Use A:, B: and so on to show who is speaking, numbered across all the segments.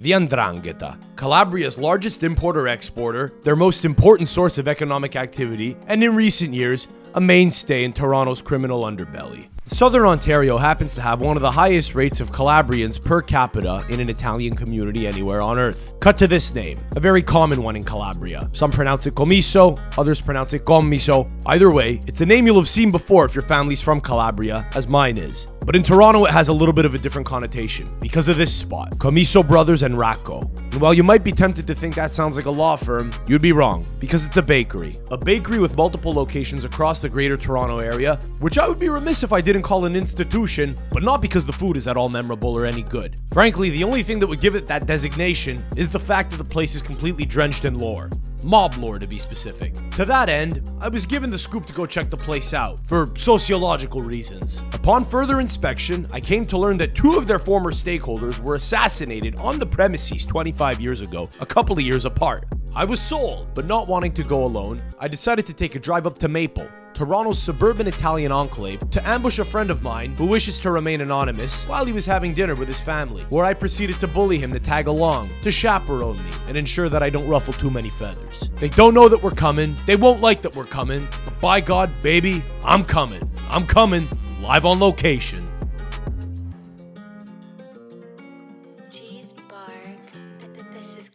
A: The 'Ndrangheta, Calabria's largest importer-exporter, their most important source of economic activity, and in recent years, a mainstay in Toronto's criminal underbelly. Southern Ontario happens to have one of the highest rates of Calabrians per capita in an Italian community anywhere on earth. Cut to this name, a very common one in Calabria. Some pronounce it Commisso, others pronounce it Commisso. Either way, it's a name you'll have seen before if your family's from Calabria, as mine is. But in Toronto, it has a little bit of a different connotation because of this spot, Commisso Brothers and Racco. And while you might be tempted to think that sounds like a law firm, you'd be wrong, because it's a bakery. A bakery with multiple locations across the greater Toronto area, which I would be remiss if I didn't call an institution, but not because the food is at all memorable or any good. Frankly, the only thing that would give it that designation is the fact that the place is completely drenched in lore. Mob lore, to be specific. To that end, I was given the scoop to go check the place out, for sociological reasons. Upon further inspection, I came to learn that two of their former stakeholders were assassinated on the premises 25 years ago, a couple of years apart. I was sold, but not wanting to go alone, I decided to take a drive up to Maple, Toronto's suburban Italian enclave, to ambush a friend of mine who wishes to remain anonymous while he was having dinner with his family, where I proceeded to bully him to tag along, to chaperone me, and ensure that I don't ruffle too many feathers. They don't know that we're coming, they won't like that we're coming, but by God, baby, I'm coming. I'm coming, live on location.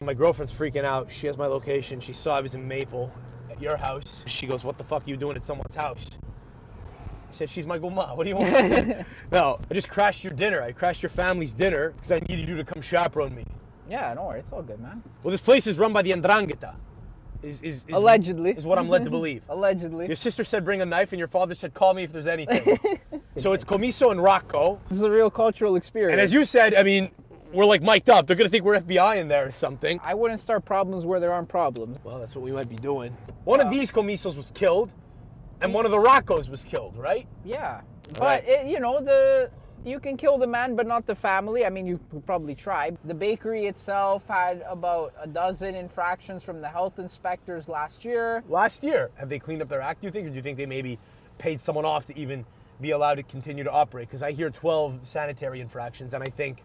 A: My girlfriend's freaking out. She has my location. She saw I was in Maple at your house. She goes, "What the fuck are you doing at someone's house?" I said, "She's my guma. What do you want?" No, I just crashed your dinner. I crashed your family's dinner because I needed you to come chaperone me.
B: Yeah, don't worry. It's all good, man.
A: Well, this place is run by the 'Ndrangheta.
B: Allegedly.
A: Is what I'm led to believe.
B: Allegedly.
A: Your sister said bring a knife and your father said call me if there's anything. So it's Commisso and Racco.
B: This is a real cultural experience.
A: And as you said, I mean, we're like mic'd up. They're gonna think we're FBI in there or something.
B: I wouldn't start problems where there aren't problems.
A: Well, that's what we might be doing. One of these Commissos was killed, and one of the Raccos was killed, right?
B: Yeah, but you can kill the man, but not the family. I mean, you could probably try. The bakery itself had about a dozen infractions from the health inspectors last year.
A: Last year? Have they cleaned up their act, do you think? Or do you think they maybe paid someone off to even be allowed to continue to operate? Because I hear 12 sanitary infractions, and I think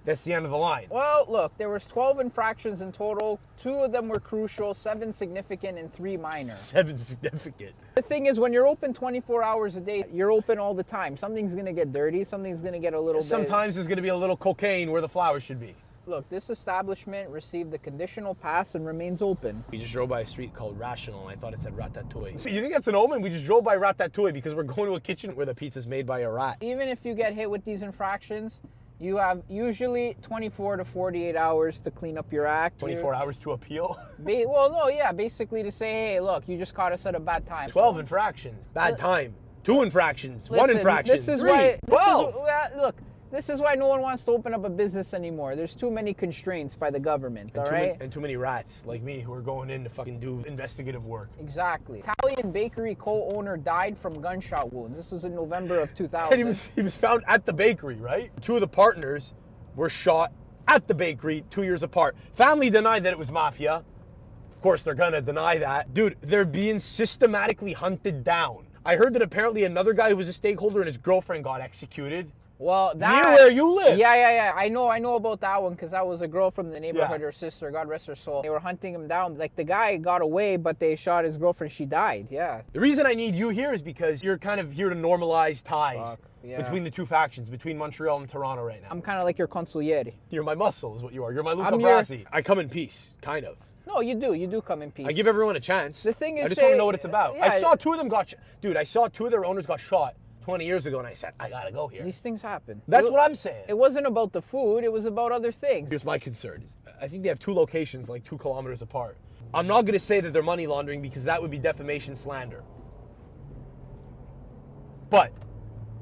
A: that's the end of the line.
B: Well, look, there was 12 infractions in total. 2 of them were crucial, 7 significant, and 3 minor.
A: 7 significant.
B: The thing is, when you're open 24 hours a day, you're open all the time. Something's going to get dirty. Something's going to get a little bit...
A: Sometimes there's going to be a little cocaine where the flowers should be.
B: Look, this establishment received a conditional pass and remains open.
A: We just drove by a street called Rational, and I thought it said Ratatouille. So you think that's an omen? We just drove by Ratatouille because we're going to a kitchen where the pizza's made by a rat.
B: Even if you get hit with these infractions, you have usually 24 to 48 hours to clean up your act.
A: 24 hours to appeal?
B: Basically to say, hey, look, you just caught us at a bad time.
A: 12 infractions. Bad time. 2 infractions. 1 infraction.
B: This is
A: 3.
B: why.
A: 12.
B: Look, this is why no one wants to open up a business anymore. There's too many constraints by the government, all right?
A: And too many rats like me who are going in to fucking do investigative work.
B: Exactly. Italian bakery co-owner died from gunshot wounds. This was in November of 2000.
A: And he was found at the bakery, right? 2 of the partners were shot at the bakery 2 years apart. Family denied that it was Mafia. Of course, they're gonna deny that. Dude, they're being systematically hunted down. I heard that apparently another guy who was a stakeholder and his girlfriend got executed.
B: Well, that...
A: Near where you live.
B: Yeah. I know about that one because that was a girl from the neighborhood, her sister, God rest her soul. They were hunting him down. Like, the guy got away, but they shot his girlfriend. She died, yeah.
A: The reason I need you here is because you're kind of here to normalize ties between the 2 factions, between Montreal and Toronto right now.
B: I'm kind of like your consigliere.
A: You're my muscle is what you are. You're my Luca Brasi. I come in peace, kind of.
B: No, you do. You do come in peace.
A: I give everyone a chance.
B: The thing is,
A: I just want to know what it's about.
B: Yeah,
A: I saw 2 of them I saw 2 of their owners got shot 20 years ago, and I said, I gotta go here.
B: These things happen.
A: That's what I'm saying.
B: It wasn't about the food, it was about other things.
A: Here's my concern. I think they have 2 locations, like 2 kilometers apart. I'm not gonna say that they're money laundering because that would be defamation slander. But,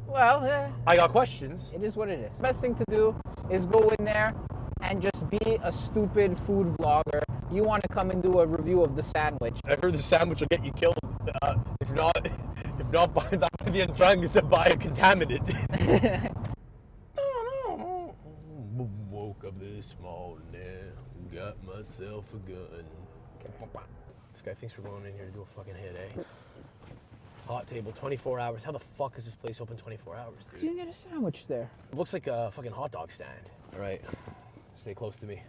B: well,
A: I got questions.
B: It is what it is. Best thing to do is go in there and just be a stupid food vlogger. You want to come and do a review of the sandwich.
A: I've heard the sandwich will get you killed. If not by the trying to buy a contaminant. Woke up this morning, got myself a gun. This guy thinks we're going in here to do a fucking hit, eh? Hot table, 24 hours. How the fuck is this place open 24 hours, dude?
B: You can get a sandwich there.
A: It looks like a fucking hot dog stand. All right, stay close to me.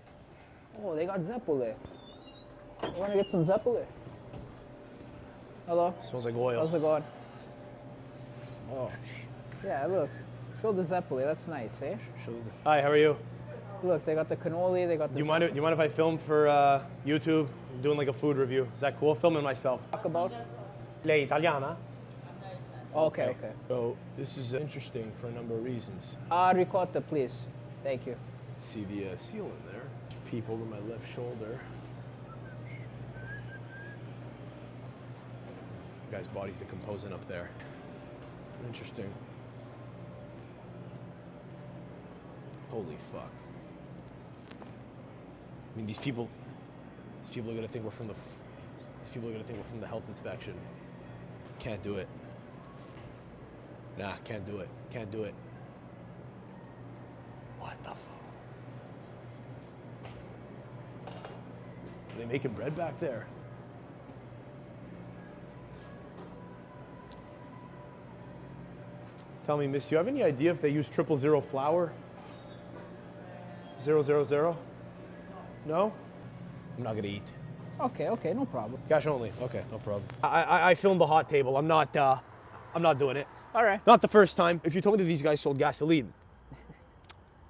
B: Oh, they got zeppole. You want to get some zeppole? Hello?
A: Smells like oil.
B: How's it going? Oh. Yeah, look. Show the zeppole. That's nice, eh?
A: Hi, how are you?
B: Look, they got the cannoli, they got the...
A: Do you mind if I film for YouTube? I'm doing like a food review. Is that cool? Filming myself.
B: Talk about?
A: Lei italiana?
B: Okay.
A: So this is interesting for a number of reasons.
B: Ricotta, please. Thank you.
A: See the seal in there. Peep over my left shoulder. The guy's body's decomposing up there. Interesting. Holy fuck. I mean, these people are gonna think we're from the health inspection. Can't do it. Nah, can't do it. Can't do it. What the fuck? Are they making bread back there? Tell me, miss, do you have any idea if they use 000 flour? 000? No? I'm not gonna eat.
B: Okay, no problem.
A: Cash only. Okay, no problem. I filmed the hot table. I'm not doing it.
B: All right.
A: Not the first time. If you told me that these guys sold gasoline,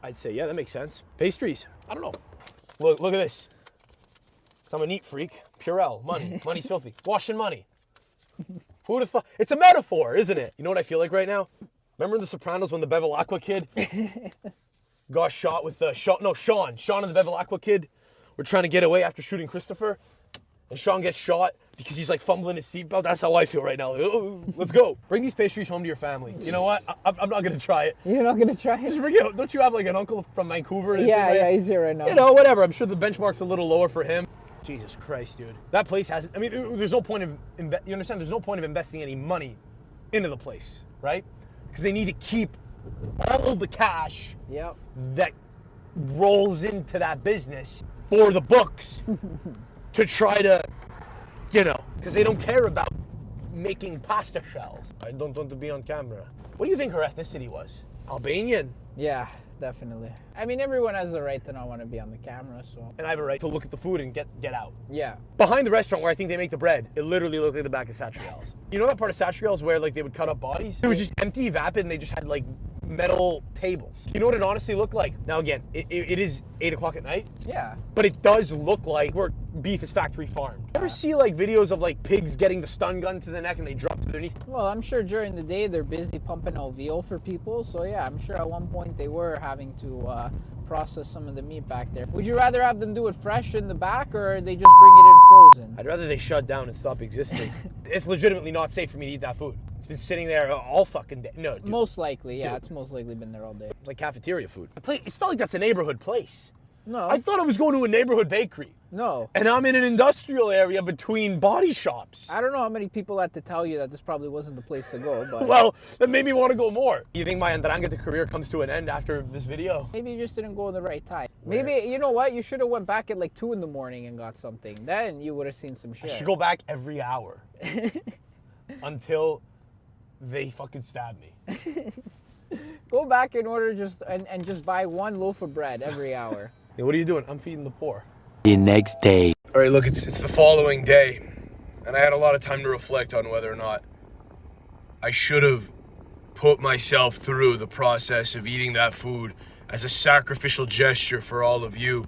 A: I'd say, yeah, that makes sense. Pastries. I don't know. Look at this. I'm a neat freak. Purell. Money. Money's filthy. Washing money. Who would have thought? It's a metaphor, isn't it? You know what I feel like right now? Remember in The Sopranos when the Bevilacqua kid got shot with the Sean and the Bevilacqua kid were trying to get away after shooting Christopher, and Sean gets shot because he's like fumbling his seatbelt. That's how I feel right now. Like, oh, let's go. Bring these pastries home to your family. You know what? I'm not gonna try it.
B: You're not gonna try it?
A: Just bring it. Don't you have like an uncle from Vancouver?
B: Yeah, he's here right now.
A: You know, whatever. I'm sure the benchmark's a little lower for him. Jesus Christ, dude. That place has, I mean, there's no point of, you understand? There's no point of investing any money into the place, right? Because they need to keep all the cash that rolls into that business for the books to try to, you know, because they don't care about making pasta shells. I don't want to be on camera. What do you think her ethnicity was? Albanian?
B: Yeah, definitely. I mean, everyone has the right to not want to be on the camera, so.
A: And I have a right to look at the food and get out.
B: Yeah.
A: Behind the restaurant where I think they make the bread, it literally looked like the back of Satriel's. You know that part of Satriel's where like they would cut up bodies? It was just empty, vapid, and they just had like metal tables. You know what it honestly looked like? Now again, it is 8 o'clock at night.
B: Yeah.
A: But it does look like where beef is factory farmed. You ever see like videos of like pigs getting the stun gun to the neck and they drop to their knees?
B: Well, I'm sure during the day they're busy pumping out veal for people. So yeah, I'm sure at one point they were having to process some of the meat back there. Would you rather have them do it fresh in the back or they just bring it in frozen?
A: I'd rather they shut down and stop existing. It's legitimately not safe for me to eat that food. It's been sitting there all fucking day. No, dude.
B: Most likely, yeah. Dude. It's most likely been there all day.
A: It's like cafeteria food. It's not like that's a neighborhood place.
B: No.
A: I thought I was going to a neighborhood bakery.
B: No.
A: And I'm in an industrial area between body shops.
B: I don't know how many people had to tell you that this probably wasn't the place to go, but...
A: Well, that made me want to go more. You think my Andrangata career comes to an end after this video?
B: Maybe you just didn't go in the right time. Where? Maybe, you know what? You should have went back at like 2 in the morning and got something. Then you would have seen some shit.
A: I should go back every hour. Until they fucking stab me.
B: Go back in order and just buy 1 loaf of bread every hour.
A: Hey, what are you doing? I'm feeding the poor.
C: The next day.
A: All right, look, it's the following day, and I had a lot of time to reflect on whether or not I should have put myself through the process of eating that food as a sacrificial gesture for all of you.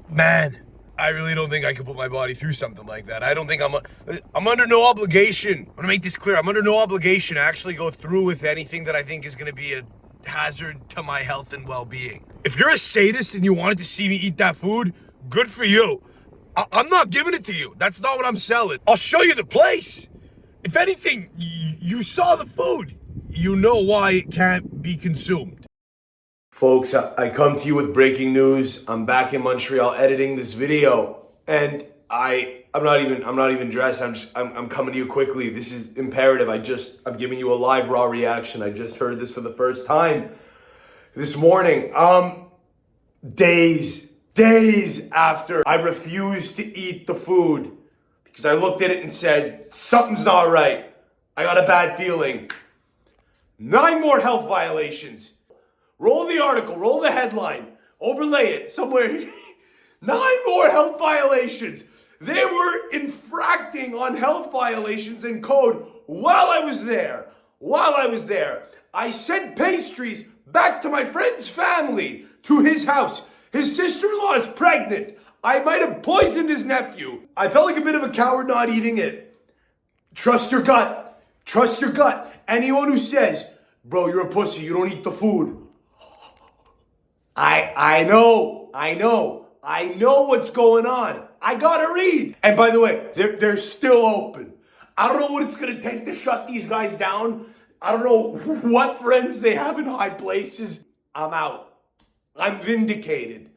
A: Man, I really don't think I could put my body through something like that. I don't think I'm under no obligation. I'm gonna make this clear. I'm under no obligation to actually go through with anything that I think is gonna be a hazard to my health and well-being. If you're a sadist and you wanted to see me eat that food, good for you. I'm not giving it to you. That's not what I'm selling. I'll show you the place. If anything, you saw the food. You know why it can't be consumed. Folks, I come to you with breaking news. I'm back in Montreal editing this video, and I'm not even dressed. I'm coming to you quickly. This is imperative. I'm giving you a live raw reaction. I just heard this for the first time this morning. Days after I refused to eat the food because I looked at it and said, something's not right. I got a bad feeling. 9 more health violations. Roll the article, roll the headline. overlay it somewhere. 9 more health violations. They were infracting on health violations and code while I was there. I sent pastries back to my friend's family, to his house. His sister-in-law is pregnant. I might have poisoned his nephew. I felt like a bit of a coward not eating it. Trust your gut. Trust your gut. Anyone who says, bro, you're a pussy, you don't eat the food. I know what's going on. I gotta read. And by the way, they're still open. I don't know what it's gonna take to shut these guys down. I don't know what friends they have in high places. I'm out. I'm vindicated.